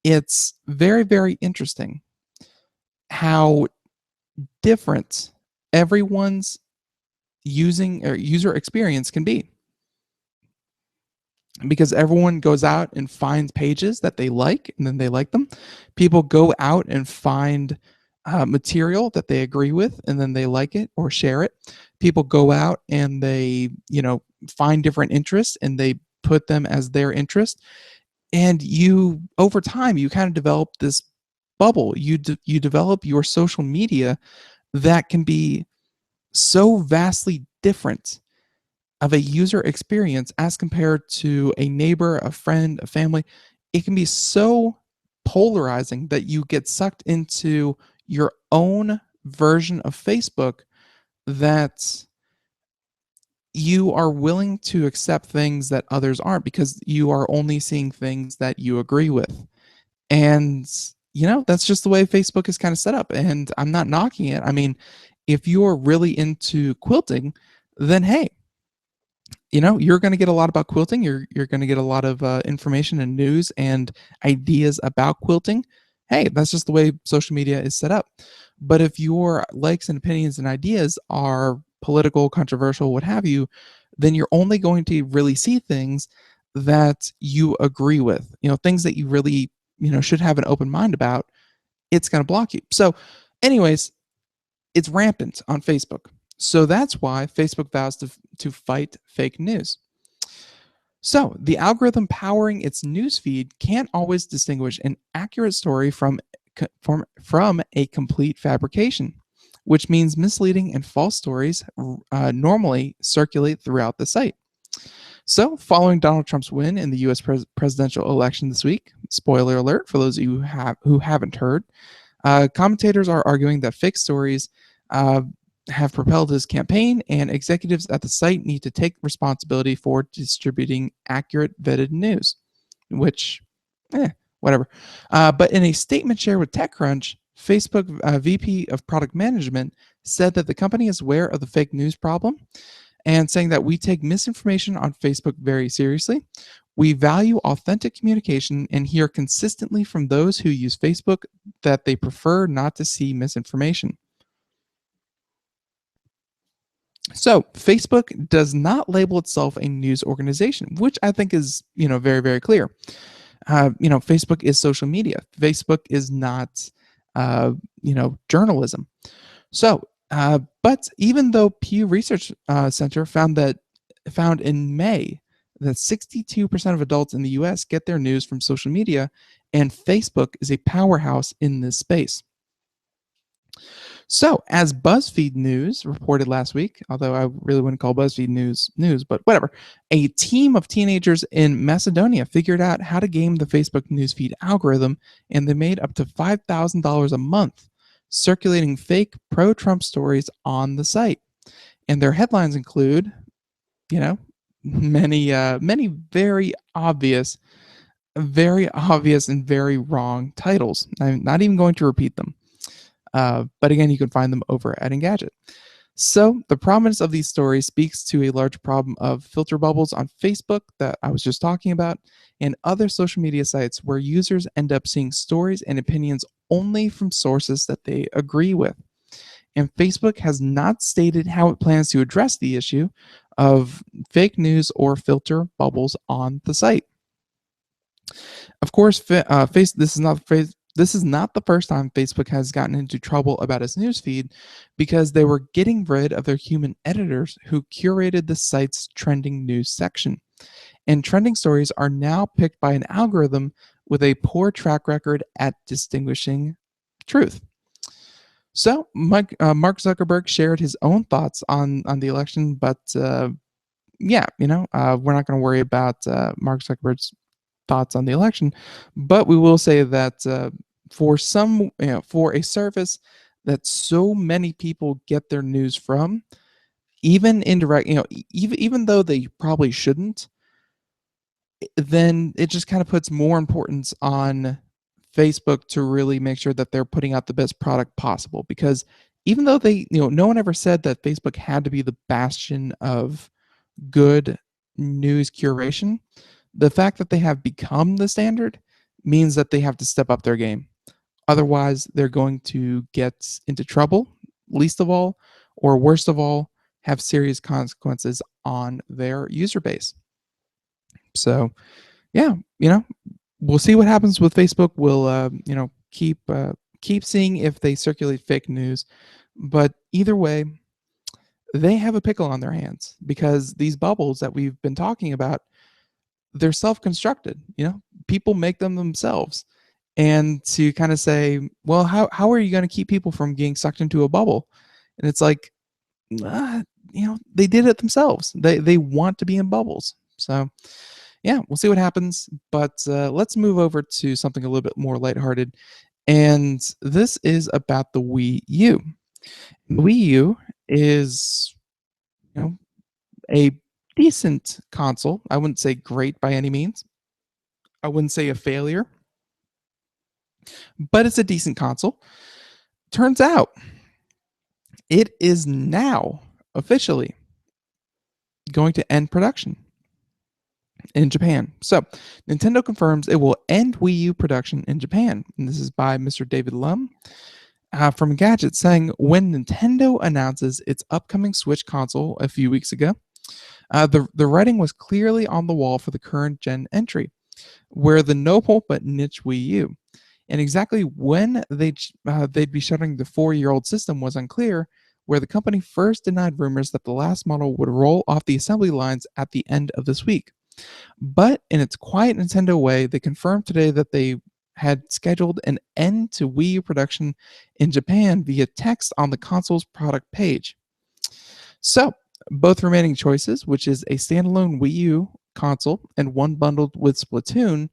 It's very, very interesting how different everyone's user experience can be, because everyone goes out and finds pages that they like and then they like them. People go out and find material that they agree with and then they like it or share it. People go out and they find different interests and they put them as their interest, and over time you kind of develop this bubble. You develop your social media that can be so vastly different of a user experience as compared to a neighbor, a friend, a family. It can be so polarizing that you get sucked into your own version of Facebook, that you are willing to accept things that others aren't because you are only seeing things that you agree with. And that's just the way Facebook is kind of set up, and I'm not knocking it. I mean, if you're really into quilting, then hey, you're going to get a lot about quilting. You're going to get a lot of information and news and ideas about quilting. Hey, that's just the way social media is set up. But if your likes and opinions and ideas are political, controversial, what have you, then you're only going to really see things that you agree with, things that you really, should have an open mind about. It's going to block you. So anyways, it's rampant on Facebook. So that's why Facebook vows to fight fake news. So the algorithm powering its newsfeed can't always distinguish an accurate story from a complete fabrication, which means misleading and false stories normally circulate throughout the site. So, following Donald Trump's win in the U.S. presidential election this week, spoiler alert for those of you who haven't heard, commentators are arguing that fake stories have propelled his campaign, and executives at the site need to take responsibility for distributing accurate, vetted news. Which, whatever. But in a statement shared with TechCrunch, Facebook VP of Product Management said that the company is aware of the fake news problem and saying that we take misinformation on Facebook very seriously. We value authentic communication and hear consistently from those who use Facebook that they prefer not to see misinformation. So Facebook does not label itself a news organization, which I think is, very, very clear. Facebook is social media. Facebook is not, journalism. So, but even though Pew Research Center found in May that 62% of adults in the U.S. get their news from social media, and Facebook is a powerhouse in this space. So, as BuzzFeed News reported last week, although I really wouldn't call BuzzFeed News, but whatever, a team of teenagers in Macedonia figured out how to game the Facebook newsfeed algorithm, and they made up to $5,000 a month circulating fake pro-Trump stories on the site. And their headlines include, many very obvious and very wrong titles. I'm not even going to repeat them. But again, you can find them over at Engadget. So the prominence of these stories speaks to a large problem of filter bubbles on Facebook that I was just talking about, and other social media sites where users end up seeing stories and opinions only from sources that they agree with. And Facebook has not stated how it plans to address the issue of fake news or filter bubbles on the site. Of course, this is not the first time Facebook has gotten into trouble about its newsfeed, because they were getting rid of their human editors who curated the site's trending news section. And trending stories are now picked by an algorithm with a poor track record at distinguishing truth. So Mark Zuckerberg shared his own thoughts on the election, but we're not going to worry about Mark Zuckerberg's thoughts on the election, but we will say that for a service that so many people get their news from, even indirect, even though they probably shouldn't, then it just kind of puts more importance on Facebook to really make sure that they're putting out the best product possible. Because even though no one ever said that Facebook had to be the bastion of good news curation, the fact that they have become the standard means that they have to step up their game. Otherwise, they're going to get into trouble, least of all, or worst of all, have serious consequences on their user base. So, we'll see what happens with Facebook. We'll, keep seeing if they circulate fake news. But either way, they have a pickle on their hands, because these bubbles that we've been talking about, they're self-constructed. People make them themselves. And to kind of say, well, how are you going to keep people from getting sucked into a bubble? And it's like, they did it themselves. They want to be in bubbles. So, we'll see what happens. But let's move over to something a little bit more lighthearted. And this is about the Wii U. The Wii U is, a decent console. I wouldn't say great by any means. I wouldn't say a failure, but it's a decent console. Turns out it is now officially going to end production in Japan. So Nintendo confirms it will end Wii U production in Japan. And this is by Mr. David Lum from Gadget, saying, when Nintendo announces its upcoming Switch console a few weeks ago, the writing was clearly on the wall for the current gen entry, where the noble but niche Wii U. And exactly when they'd be shuttering the 4-year-old system was unclear, where the company first denied rumors that the last model would roll off the assembly lines at the end of this week. But in its quiet Nintendo way, they confirmed today that they had scheduled an end to Wii U production in Japan via text on the console's product page. So, both remaining choices, which is a standalone Wii U console and one bundled with Splatoon,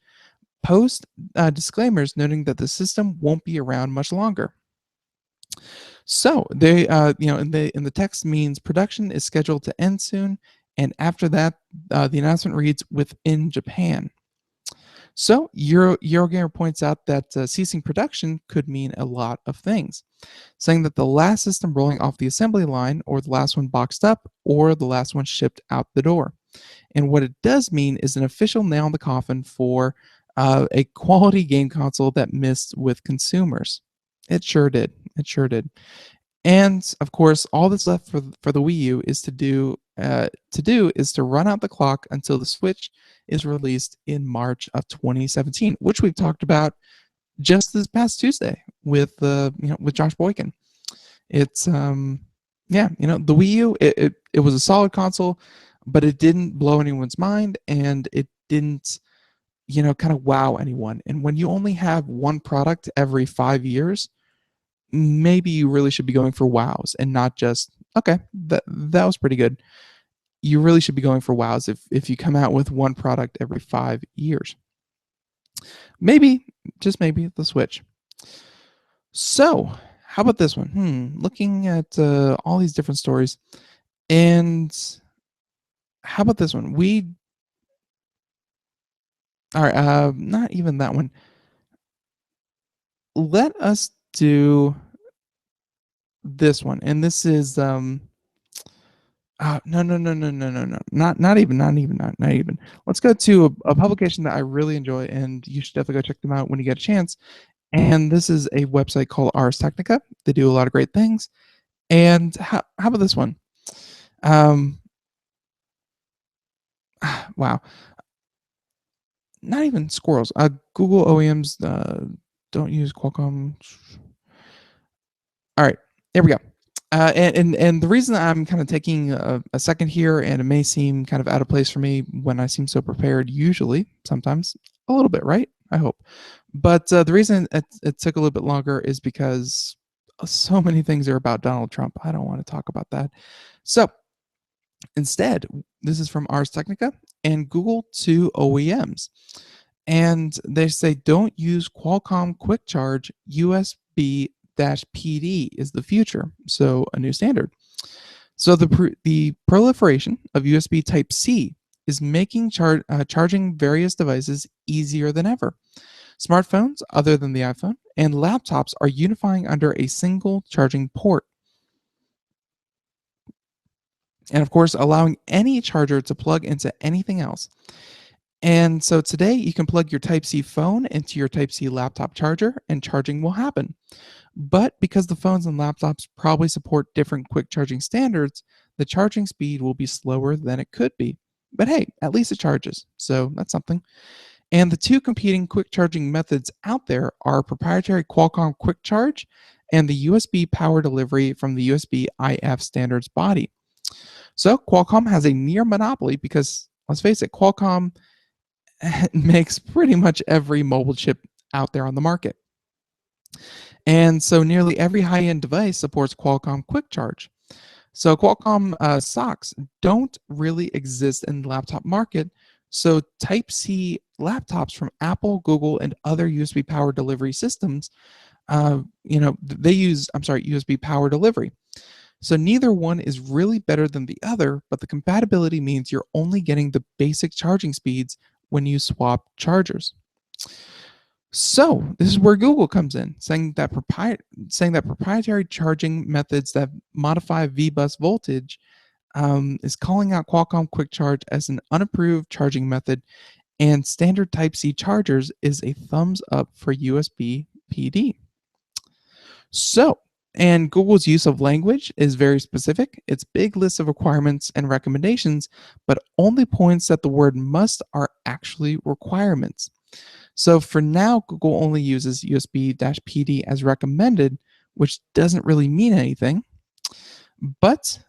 post disclaimers noting that the system won't be around much longer. So they, in the text means production is scheduled to end soon, and after that, the announcement reads within Japan. So Eurogamer points out that ceasing production could mean a lot of things, saying that the last system rolling off the assembly line, or the last one boxed up, or the last one shipped out the door. And what it does mean is an official nail in the coffin for a quality game console that missed with consumers. It sure did. It sure did. And of course, all that's left for the Wii U is to run out the clock until the Switch is released in March of 2017, which we've talked about just this past Tuesday with with Josh Boykin. It's the Wii U. It was a solid console, but it didn't blow anyone's mind, and it didn't kind of wow anyone. And when you only have one product every 5 years, maybe you really should be going for wows and not just, okay, that was pretty good. You really should be going for wows if you come out with one product every 5 years. Maybe, just maybe, the Switch. So, how about this one? Looking at all these different stories, and how about this one? All right, not even that one. Let us do this one, and this is no, not even. Let's go to a publication that I really enjoy, and you should definitely go check them out when you get a chance. And this is a website called Ars Technica. They do a lot of great things. And how about this one? Wow. Not even squirrels. Google OEMs don't use Qualcomm. All right, there we go. And the reason I'm kind of taking a second here, and it may seem kind of out of place for me when I seem so prepared, usually, sometimes a little bit, right? I hope. But the reason it took a little bit longer is because so many things are about Donald Trump. I don't want to talk about that. So instead, this is from Ars Technica and Google to OEMs. And they say don't use Qualcomm Quick Charge. USB-PD is the future. So a new standard. So the proliferation of USB Type-C is making charging various devices easier than ever. Smartphones, other than the iPhone, and laptops are unifying under a single charging port. And of course, allowing any charger to plug into anything else. And so today you can plug your Type-C phone into your Type-C laptop charger and charging will happen. But because the phones and laptops probably support different quick charging standards, the charging speed will be slower than it could be. But hey, at least it charges, so that's something. And the two competing quick charging methods out there are proprietary Qualcomm Quick Charge and the USB power delivery from the USB IF standards body. So Qualcomm has a near monopoly because, let's face it, Qualcomm makes pretty much every mobile chip out there on the market. And so nearly every high-end device supports Qualcomm Quick Charge. So Qualcomm SoCs don't really exist in the laptop market. So Type-C laptops from Apple, Google, and other USB power delivery systems, they use, USB power delivery. So neither one is really better than the other, but the compatibility means you're only getting the basic charging speeds when you swap chargers. So this is where Google comes in, saying that proprietary charging methods that modify V-bus voltage is calling out Qualcomm Quick Charge as an unapproved charging method, and standard Type-C chargers is a thumbs up for USB PD. So, and Google's use of language is very specific. Its big list of requirements and recommendations, but only points that the word must are actually requirements. So for now, Google only uses USB-PD as recommended, which doesn't really mean anything. But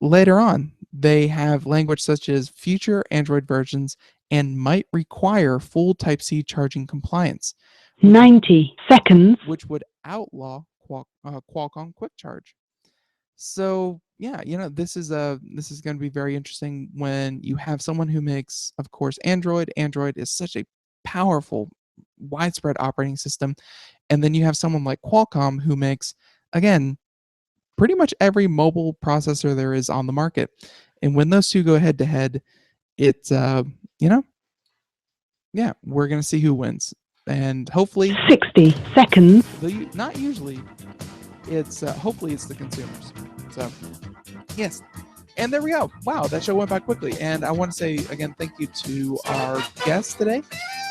later on, They have language such as future Android versions and might require full Type-C charging compliance, 90 seconds. which would outlaw Qualcomm Quick Charge. So yeah, this is going to be very interesting when you have someone who makes, of course, Android. Android is such a powerful, widespread operating system, and then you have someone like Qualcomm who makes, again, pretty much every mobile processor there is on the market. And when those two go head to head, it's yeah, we're gonna see who wins, and hopefully 60 seconds. not usually. It's hopefully it's the consumers. So yes, and there we go. Wow, that show went by quickly. And I want to say again, thank you to our guest today,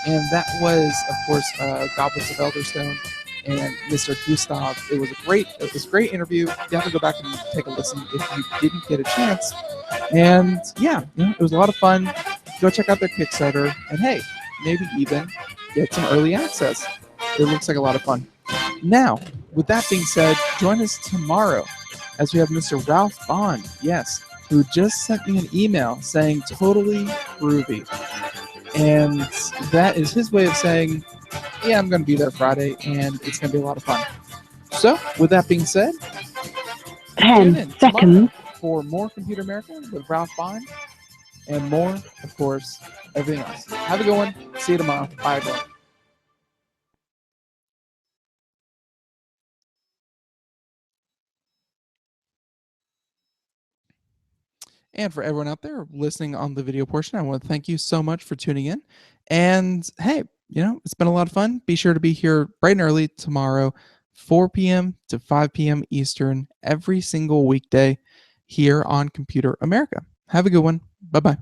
and that was, of course, Goblins of Elderstone and Mr. Gustav. It was a great interview. You have to go back and take a listen if you didn't get a chance. And yeah, it was a lot of fun. Go check out their Kickstarter, and hey, maybe even get some early access. It looks like a lot of fun. Now, with that being said, join us tomorrow as we have Mr. Ralph Bond, yes, who just sent me an email saying totally groovy. And that is his way of saying, yeah, I'm going to be there Friday, and it's going to be a lot of fun. So, with that being said, 10 seconds. For more Computer America with Ralph Bond, and more, of course, everything else. Have a good one. See you tomorrow. Bye, everyone. And for everyone out there listening on the video portion, I want to thank you so much for tuning in. And hey, it's been a lot of fun. Be sure to be here bright and early tomorrow, 4 p.m. to 5 p.m. Eastern, every single weekday here on Computer America. Have a good one. Bye-bye.